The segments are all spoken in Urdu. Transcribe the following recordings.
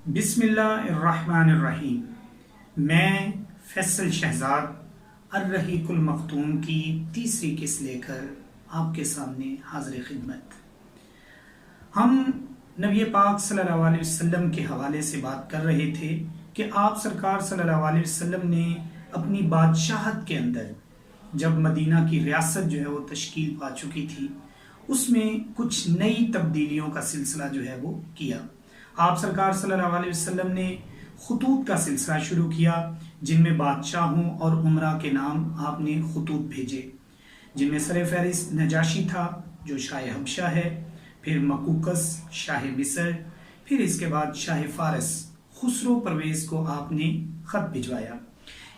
بسم اللہ الرحمن الرحیم۔ میں فیصل شہزاد الرحیق المختوم کی تیسری قسط لے کر آپ کے سامنے حاضر خدمت۔ ہم نبی پاک صلی اللہ علیہ وسلم کے حوالے سے بات کر رہے تھے کہ آپ سرکار صلی اللہ علیہ وسلم نے اپنی بادشاہت کے اندر جب مدینہ کی ریاست جو ہے وہ تشکیل پا چکی تھی، اس میں کچھ نئی تبدیلیوں کا سلسلہ جو ہے وہ کیا۔ آپ سرکار صلی اللہ علیہ وسلم نے خطوط کا سلسلہ شروع کیا، جن میں بادشاہوں اور عمرہ کے نام آپ نے خطوط بھیجے، جن میں سر فہرست نجاشی تھا جو شاہ حبشہ ہے، پھر مقوقس شاہ مصر، پھر اس کے بعد شاہ فارس خسرو پرویز کو آپ نے خط بھجوایا۔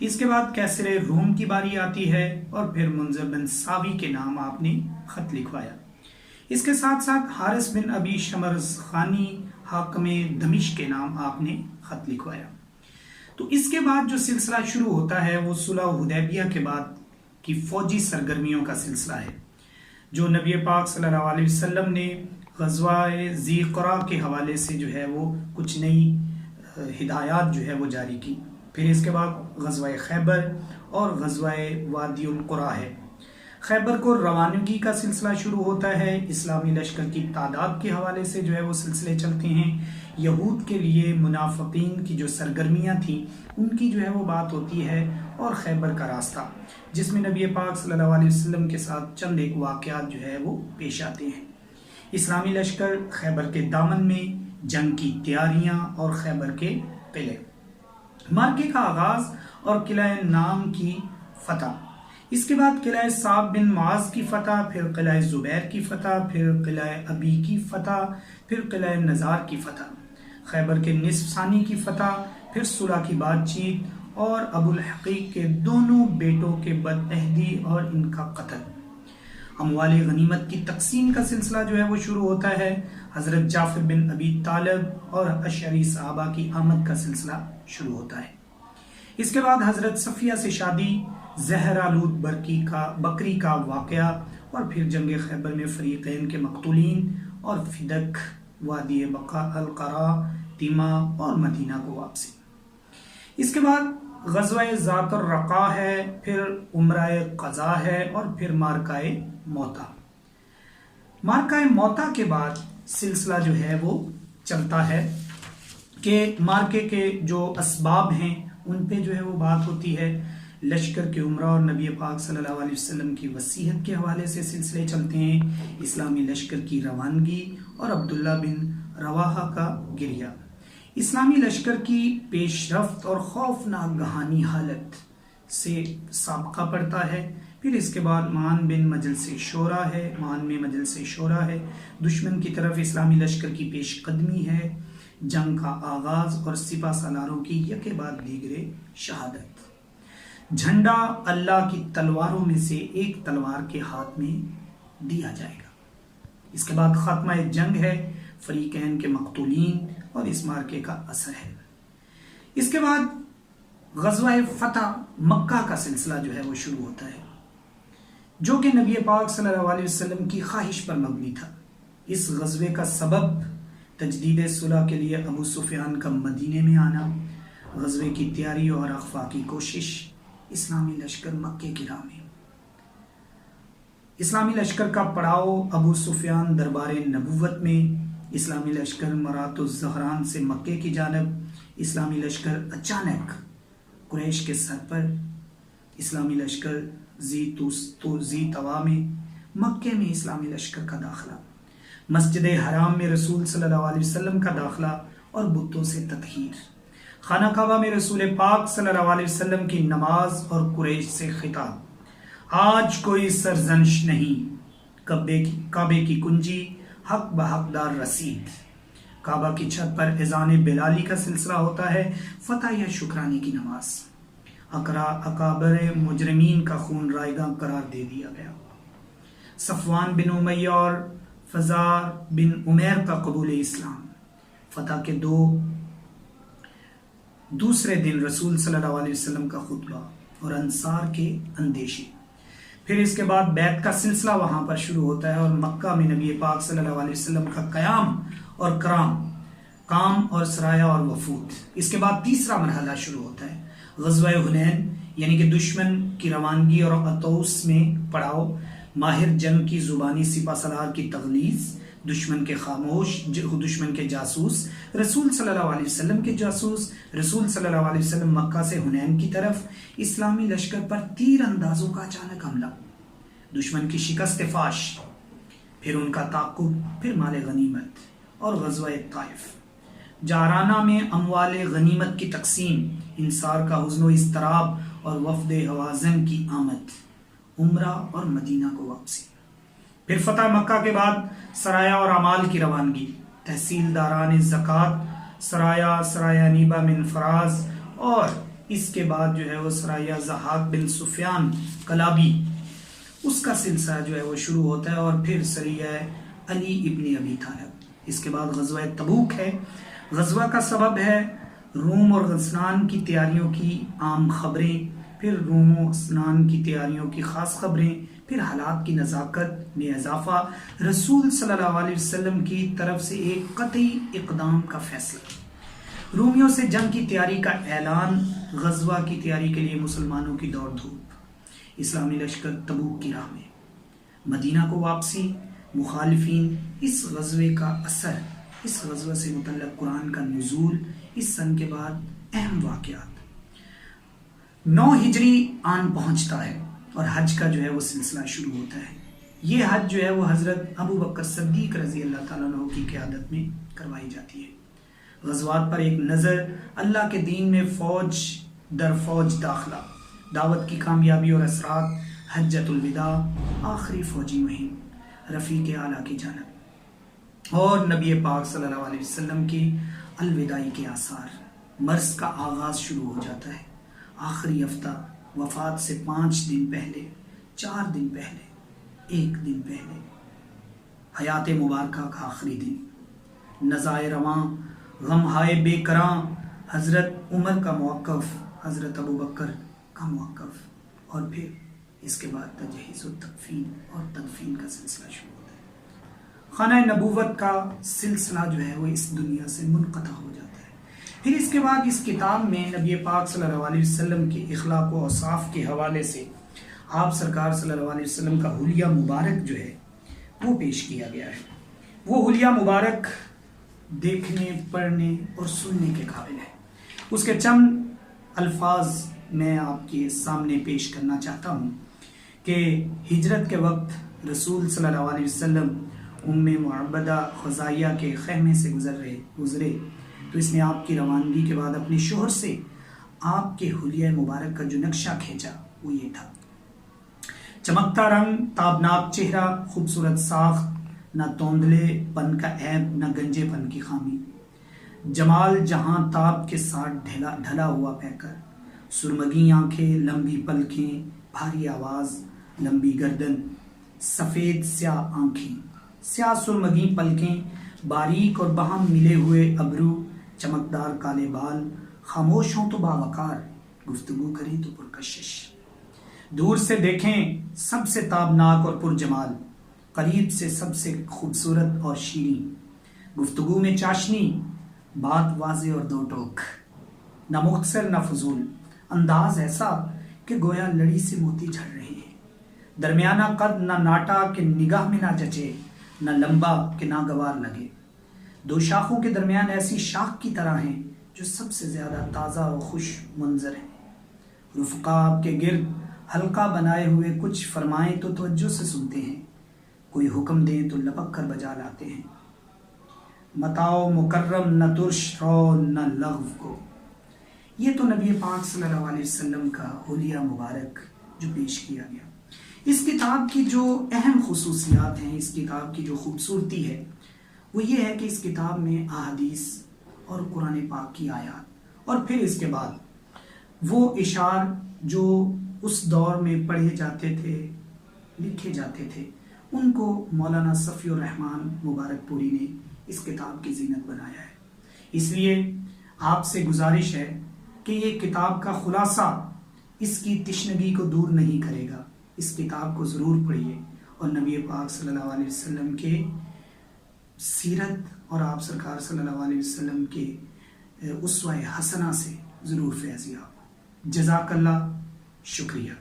اس کے بعد کیسر روم کی باری آتی ہے اور پھر منذر بن ساوی کے نام آپ نے خط لکھوایا۔ اس کے ساتھ ساتھ حارث بن ابی شمرز خانی حاکم دمشق کے نام آپ نے خط لکھوایا۔ تو اس کے بعد جو سلسلہ شروع ہوتا ہے وہ صلح حدیبیہ کے بعد کی فوجی سرگرمیوں کا سلسلہ ہے، جو نبی پاک صلی اللہ علیہ وسلم نے غزوہ ذی قرہ کے حوالے سے جو ہے وہ کچھ نئی ہدایات جو ہے وہ جاری کی۔ پھر اس کے بعد غزوہ خیبر اور غزوہ وادی القریٰ ہے۔ خیبر کو روانگی کا سلسلہ شروع ہوتا ہے، اسلامی لشکر کی تعداد کے حوالے سے جو ہے وہ سلسلے چلتے ہیں۔ یہود کے لیے منافقین کی جو سرگرمیاں تھیں ان کی جو ہے وہ بات ہوتی ہے، اور خیبر کا راستہ جس میں نبی پاک صلی اللہ علیہ وسلم کے ساتھ چند ایک واقعات جو ہے وہ پیش آتے ہیں۔ اسلامی لشکر خیبر کے دامن میں، جنگ کی تیاریاں اور خیبر کے قلعے، مارکے کا آغاز اور قلعہ نام کی فتح، اس کے بعد قلعہ صعب بن معاذ کی فتح، پھر قلعہ زبیر کی فتح، پھر قلعہ ابی کی فتح، پھر قلعہ نزار کی فتح، خیبر کے نصف ثانی کی فتح، پھر صلح کی بات چیت اور ابو الحقیق کے دونوں بیٹوں کے بدعہدی اور ان کا قتل۔ اموال غنیمت کی تقسیم کا سلسلہ جو ہے وہ شروع ہوتا ہے۔ حضرت جعفر بن ابی طالب اور اشعری صحابہ کی آمد کا سلسلہ شروع ہوتا ہے۔ اس کے بعد حضرت صفیہ سے شادی، زہر آلود بکری کا واقعہ، اور پھر جنگ خیبر میں فریقین کے مقتولین اور فدق، وادی بقاء القراء، تیمہ اور مدینہ کو واپسی۔ اس کے بعد غزوہ ذات الرقاع ہے، پھر عمرہ قضا ہے، اور پھر مارکہ موتا۔ مارکہ موتا کے بعد سلسلہ جو ہے وہ چلتا ہے کہ مارکے کے جو اسباب ہیں ان پہ جو ہے وہ بات ہوتی ہے۔ لشکر کے عمرہ اور نبی پاک صلی اللہ علیہ وسلم کی وصیت کے حوالے سے سلسلے چلتے ہیں۔ اسلامی لشکر کی روانگی اور عبداللہ بن رواحہ کا گریہ، اسلامی لشکر کی پیش رفت اور خوفناک گہانی حالت سے سابقہ پڑتا ہے۔ پھر اس کے بعد معان بن مجلس شورا ہے، معان میں مجلس شورا ہے، دشمن کی طرف اسلامی لشکر کی پیش قدمی ہے، جنگ کا آغاز اور سپہ سالاروں کی یکے بعد دیگرے شہادت۔ جھنڈا اللہ کی تلواروں میں سے ایک تلوار کے ہاتھ میں دیا جائے گا۔ اس کے بعد خاتمہ جنگ ہے، فریقین کے مقتولین اور اس مارکے کا اثر ہے۔ اس کے بعد غزوہ فتح مکہ کا سلسلہ جو ہے وہ شروع ہوتا ہے، جو کہ نبی پاک صلی اللہ علیہ وسلم کی خواہش پر مبنی تھا۔ اس غزوے کا سبب تجدید صلح کے لیے ابو سفیان کا مدینے میں آنا، غزوے کی تیاری اور اخفاء کی کوشش، اسلامی لشکر مکے کی راہ میں۔ اسلامی لشکر کا پڑاؤ ابو سفیان دربار نبوت میں، اسلامی لشکر مرات الزہران سے مکے کی جانب، اسلامی لشکر اچانک قریش کے سر پر، اسلامی لشکر ذی طوا میں، مکے میں اسلامی لشکر کا داخلہ، مسجد حرام میں رسول صلی اللہ علیہ وسلم کا داخلہ اور بتوں سے تطہیر، خانہ کعبہ میں رسول پاک صلی اللہ علیہ وسلم کی نماز اور قریش سے خطاب، آج کوئی سرزنش نہیں، کعبے کی کنجی حق بحقدار رسید، کعبہ کی چھت پر اذان بلالی کا سلسلہ ہوتا ہے، فتح یا شکرانے کی نماز، اکابر مجرمین کا خون رائیگاں قرار دے دیا گیا، صفوان بن امیہ اور فزار بن عمیر کا قبول اسلام، فتح کے دوسرے دن رسول صلی اللہ علیہ وسلم کا خطبہ اور انصار کے اندیشے۔ پھر اس کے بعد بیعت کا سلسلہ وہاں پر شروع ہوتا ہے، اور مکہ میں نبی پاک صلی اللہ علیہ وسلم کا قیام اور کرام، کام اور سرایہ اور وفود۔ اس کے بعد تیسرا مرحلہ شروع ہوتا ہے، غزوہ حنین، یعنی کہ دشمن کی روانگی اور عطوس میں پڑاؤ، ماہر جنگ کی زبانی سپہ سالار کی تغلیظ، دشمن کے خاموش، دشمن کے جاسوس، رسول صلی اللہ علیہ وسلم کے جاسوس، رسول صلی اللہ علیہ وسلم مکہ سے حنین کی طرف، اسلامی لشکر پر تیر اندازوں کا اچانک حملہ، دشمن کی شکست فاش، پھر ان کا تعاقب، پھر مال غنیمت اور غزوہ طائف، جارانہ میں اموال غنیمت کی تقسیم، انصار کا حزن و اضطراب اور وفد حوازن کی آمد، عمرہ اور مدینہ کو واپسی، پھر فتح مکہ کے بعد سرایہ اور اعمال کی روانگی، تحصیلداران زکوٰۃ، سرایہ نیبہ من فراز، اور اس کے بعد جو ہے وہ سرایہ ضحاک بن سفیان کلابی، اس کا سلسلہ جو ہے وہ شروع ہوتا ہے، اور پھر سریہ علی ابن ابی طالب۔ اس کے بعد غزوہ تبوک ہے۔ غزوہ کا سبب ہے روم اور غزنان کی تیاریوں کی عام خبریں، پھر روم و غزنان کی تیاریوں کی خاص خبریں، پھر حالات کی نزاکت میں اضافہ، رسول صلی اللہ علیہ وسلم کی طرف سے ایک قطعی اقدام کا فیصلہ، رومیوں سے جنگ کی تیاری کا اعلان، غزوہ کی تیاری کے لیے مسلمانوں کی دوڑ دھوپ، اسلامی لشکر تبوک کی راہ میں، مدینہ کو واپسی، مخالفین، اس غزوے کا اثر، اس غزوہ سے متعلق قرآن کا نزول، اس سن کے بعد اہم واقعات۔ 9 ہجری آن پہنچتا ہے اور حج کا جو ہے وہ سلسلہ شروع ہوتا ہے۔ یہ حج جو ہے وہ حضرت ابو بکر صدیق رضی اللہ تعالیٰ عنہ کی قیادت میں کروائی جاتی ہے۔ غزوات پر ایک نظر، اللہ کے دین میں فوج در فوج داخلہ، دعوت کی کامیابی اور اثرات، حجۃ الوداع، آخری فوجی مہم رفیق اعلیٰ کی جانب، اور نبی پاک صلی اللہ علیہ وسلم کی الوداعی کے آثار، مرض کا آغاز شروع ہو جاتا ہے، آخری ہفتہ، وفات سے 5 دن پہلے، 4 دن پہلے، 1 دن پہلے، حیات مبارکہ کا آخری دن، نزائے رواں، غم ہائے بے کراں، حضرت عمر کا موقف، حضرت ابو بکر کا موقف، اور پھر اس کے بعد تجہیز و تکفین اور تدفین کا سلسلہ شروع ہوتا ہے۔ خانہ نبوت کا سلسلہ جو ہے وہ اس دنیا سے منقطع ہو جاتا ہے۔ پھر اس کے بعد اس کتاب میں نبی پاک صلی اللہ علیہ وسلم کی اخلاق و اوصاف کے حوالے سے آپ سرکار صلی اللہ علیہ وسلم کا حلیہ مبارک جو ہے وہ پیش کیا گیا ہے۔ وہ حلیہ مبارک دیکھنے، پڑھنے اور سننے کے قابل ہے۔ اس کے چند الفاظ میں آپ کے سامنے پیش کرنا چاہتا ہوں کہ ہجرت کے وقت رسول صلی اللہ علیہ وسلم ام معبدہ خزائیہ کے خیمے سے گزرے تو اس نے آپ کی روانگی کے بعد اپنے شوہر سے آپ کے حلیہ مبارک کا جو نقشہ کھینچا وہ یہ تھا: چمکتا رنگ، تابناک چہرہ، خوبصورت ساخت، نہ توندلے پن کا عیب، نہ گنجے پن کی خامی، جمال جہاں تاب کے ساتھ ڈھلا ہوا پیکر، سرمگی آنکھیں، لمبی پلکیں، بھاری آواز، لمبی گردن، سفید سیاہ آنکھیں، سیاہ سرمگی پلکیں، باریک اور باہم ملے ہوئے ابرو، چمکدار کالے بال، خاموش ہوں تو باوقار، گفتگو کریں تو پرکشش، دور سے دیکھیں سب سے تابناک اور پرجمال، قریب سے سب سے خوبصورت اور شیریں، گفتگو میں چاشنی، بات واضح اور دو ٹوک، نہ مختصر نہ فضول، انداز ایسا کہ گویا لڑی سے موتی جھڑ رہے ہیں، درمیانہ قد، نہ ناٹا کہ نگاہ میں نہ جچے، نہ لمبا کہ ناگوار لگے، دو شاخوں کے درمیان ایسی شاخ کی طرح ہیں جو سب سے زیادہ تازہ اور خوش منظر ہیں، رفقا آپ کے گرد حلقہ بنائے ہوئے کچھ فرمائیں تو توجہ سے سنتے ہیں، کوئی حکم دیں تو لپک کر بجا لاتے ہیں، متاع مکرم، نہ ترش رو نہ لغو کو۔ یہ تو نبی پاک صلی اللہ علیہ وسلم کا حلیہ مبارک جو پیش کیا گیا۔ اس کتاب کی جو اہم خصوصیات ہیں، اس کتاب کی جو خوبصورتی ہے وہ یہ ہے کہ اس کتاب میں احادیث اور قرآن پاک کی آیات، اور پھر اس کے بعد وہ اشعار جو اس دور میں پڑھے جاتے تھے، لکھے جاتے تھے، ان کو مولانا صفی الرحمن مبارک پوری نے اس کتاب کی زینت بنایا ہے۔ اس لیے آپ سے گزارش ہے کہ یہ کتاب کا خلاصہ اس کی تشنگی کو دور نہیں کرے گا، اس کتاب کو ضرور پڑھیے اور نبی پاک صلی اللہ علیہ وسلم کے سیرت اور آپ سرکار صلی اللہ علیہ وسلم کے اسوہ حسنہ سے ضرور فیض یاب۔ جزاک اللہ، شکریہ۔